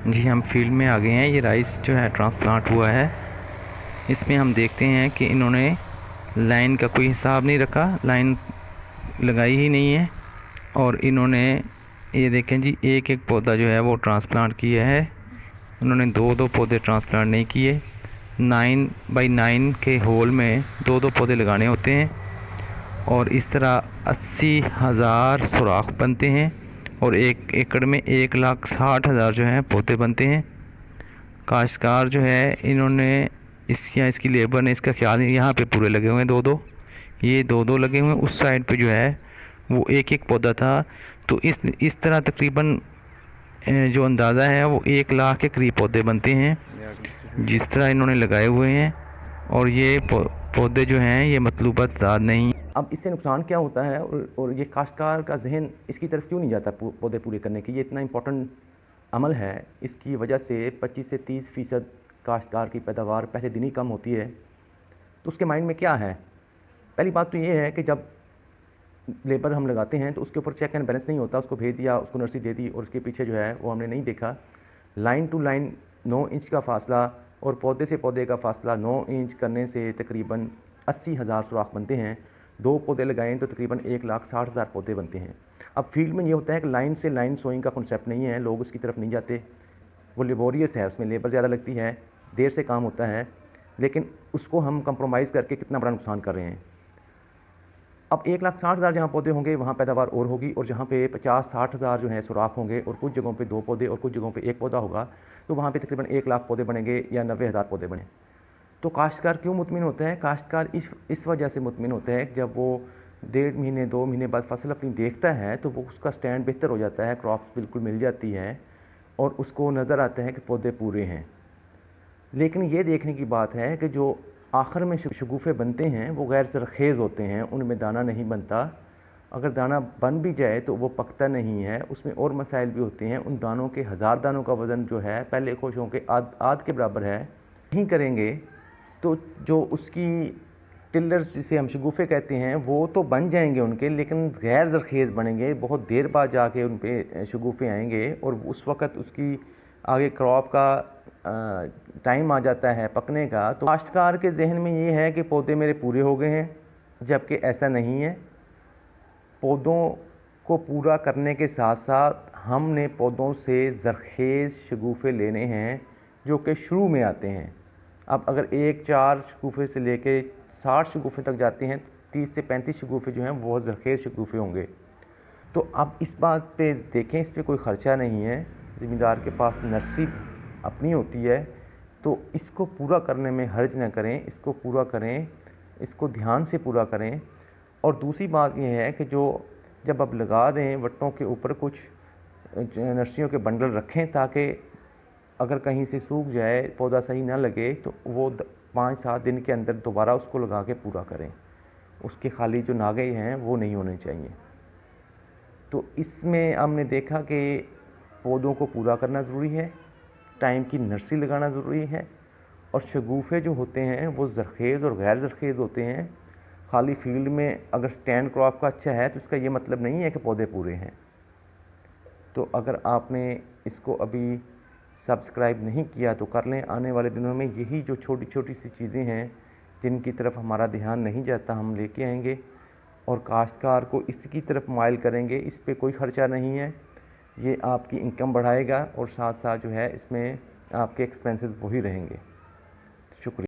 जी हम फील्ड में आ गए हैं। ये राइस जो है ट्रांसप्लांट हुआ है। इसमें हम देखते हैं कि इन्होंने लाइन का कोई हिसाब नहीं रखा, लाइन लगाई ही नहीं है। और इन्होंने ये देखें जी, एक एक पौधा जो है वो ट्रांसप्लांट किया है। उन्होंने दो दो पौधे ट्रांसप्लांट नहीं किए। 9 बाई 9 के होल में दो दो पौधे लगाने होते हैं और इस तरह 80,000 सुराख बनते हैं और 1 एकड़ में 1,60,000 जो है पौधे बनते हैं। काश्तकार जो है इन्होंने इसकी लेबर ने इसका ख्याल नहीं, यहाँ पे पूरे लगे हुए हैं दो दो, ये दो दो लगे हुए हैं। उस साइड पे जो है वो एक एक पौधा था। तो इस तरह तकरीबन जो अंदाज़ा है वो 1 लाख के करीब पौधे बनते हैं जिस तरह इन्होंने लगाए हुए हैं। और ये पौधे जो हैं ये मतलूबा तादाद नहीं। अब इससे नुकसान क्या होता है और ये काश्तकार का जहन इसकी तरफ क्यों नहीं जाता पौधे पूरे करने की? ये इतना इम्पोर्टेंट अमल है, इसकी वजह से 25 से 30% काश्तकार की पैदावार पहले दिन ही कम होती है। तो उसके माइंड में क्या है? पहली बात तो ये है कि जब लेबर हम लगाते हैं तो उसके ऊपर चेक एंड बैलेंस नहीं होता। उसको भेज दिया, उसको नर्सरी दे दी और उसके पीछे जो है वो हमने नहीं देखा। लाइन टू लाइन 9 इंच का फासला और पौधे से पौधे का फासला 9 इंच करने से तकरीबन 80,000 सुराख बनते हैं। दो पौधे लगाएं तो तकरीबन 1,60,000 पौधे बनते हैं। अब फील्ड में ये होता है कि लाइन से लाइन सोइंग का कॉन्सेप्ट नहीं है, लोग उसकी तरफ नहीं जाते। वो लेबोरियस है, उसमें लेबर ज़्यादा लगती है, देर से काम होता है, लेकिन उसको हम कंप्रोमाइज़ करके कितना बड़ा नुकसान कर रहे हैं। अब 1,60,000 जहाँ पौधे होंगे वहाँ पैदावार और होगी, और जहाँ पे 50-60,000 जो है सुराख होंगे और कुछ जगहों पे 2 पौधे और कुछ जगहों पे 1 पौधा होगा, तो वहाँ पे तकरीबन 1 लाख पौधे बनेंगे या 90,000 पौधे बने। तो काश्तकार क्यों मुतमिन होता है? काश्तकार इस वजह से मुतमिन होता है कि जब वो 1.5 महीने 2 महीने बाद फसल अपनी देखता है तो वो उसका स्टैंड बेहतर हो जाता है, क्रॉप्स बिल्कुल मिल जाती है और उसको नज़र आता है कि पौधे पूरे हैं। लेकिन ये देखने की बात है कि जो आखिर में शगुफ़े बनते हैं वो गैर ज़रख़ेज़ होते हैं, उनमें दाना नहीं बनता। अगर दाना बन भी जाए तो वो पकता नहीं है, उसमें और मसाइल भी होते हैं। उन दानों के 1000 दानों का वज़न जो है पहले कोशों के आध के बराबर है। नहीं करेंगे तो जो उसकी टिल्लर्स जिसे हम शगुफ़े कहते हैं वो तो बन जाएंगे उनके, लेकिन गैर ज़रख़ेज़ बनेंगे। बहुत देर बाद जाके उन पर शगुफ़े आएंगे और उस वक़्त उसकी आगे क्रॉप का टाइम आ जाता है पकने का। तो काश्तकार के जहन में ये है कि पौधे मेरे पूरे हो गए हैं, जबकि ऐसा नहीं है। पौधों को पूरा करने के साथ साथ हमने पौधों से ज़रख़ेज़ शगुफ़े लेने हैं जो कि शुरू में आते हैं। अब अगर 1-4 शगुफ़े से लेके 60 शगुफ़े तक जाते हैं, 30 से 35 शगुफ़े जो हैं वो ज़रख़ेज़ शगुफ़े होंगे। तो अब इस बात पे देखें, इस पे कोई ख़र्चा नहीं है, ज़मींदार के पास नर्सरी अपनी होती है, तो इसको पूरा करने में हर्ज न करें, इसको पूरा करें, इसको ध्यान से पूरा करें। और दूसरी बात यह है कि जो जब आप लगा दें वट्टों के ऊपर कुछ नर्सरियों के बंडल रखें, ताकि अगर कहीं से सूख जाए, पौधा सही ना लगे, तो वो 5-7 दिन के अंदर दोबारा उसको लगा के पूरा करें। उसके खाली जो नागे हैं वो नहीं होने चाहिए। तो इसमें हमने देखा कि पौधों को पूरा करना ज़रूरी है, टाइम की नर्सरी लगाना ज़रूरी है, और शगुफ़े जो होते हैं वो ज़रख़ेज़ और गैर ज़रख़ेज़ होते हैं। खाली फील्ड में अगर स्टैंड क्रॉप का अच्छा है तो इसका ये मतलब नहीं है कि पौधे पूरे हैं। तो अगर आपने इसको अभी सब्सक्राइब नहीं किया तो कर लें। आने वाले दिनों में यही जो छोटी छोटी सी चीज़ें हैं जिनकी तरफ हमारा ध्यान नहीं जाता, हम लेके आएंगे और काश्तकार को इसकी तरफ माइल करेंगे। इस पे कोई ख़र्चा नहीं है, ये आपकी इनकम बढ़ाएगा और साथ साथ जो है इसमें आपके एक्सपेंसेस वही रहेंगे।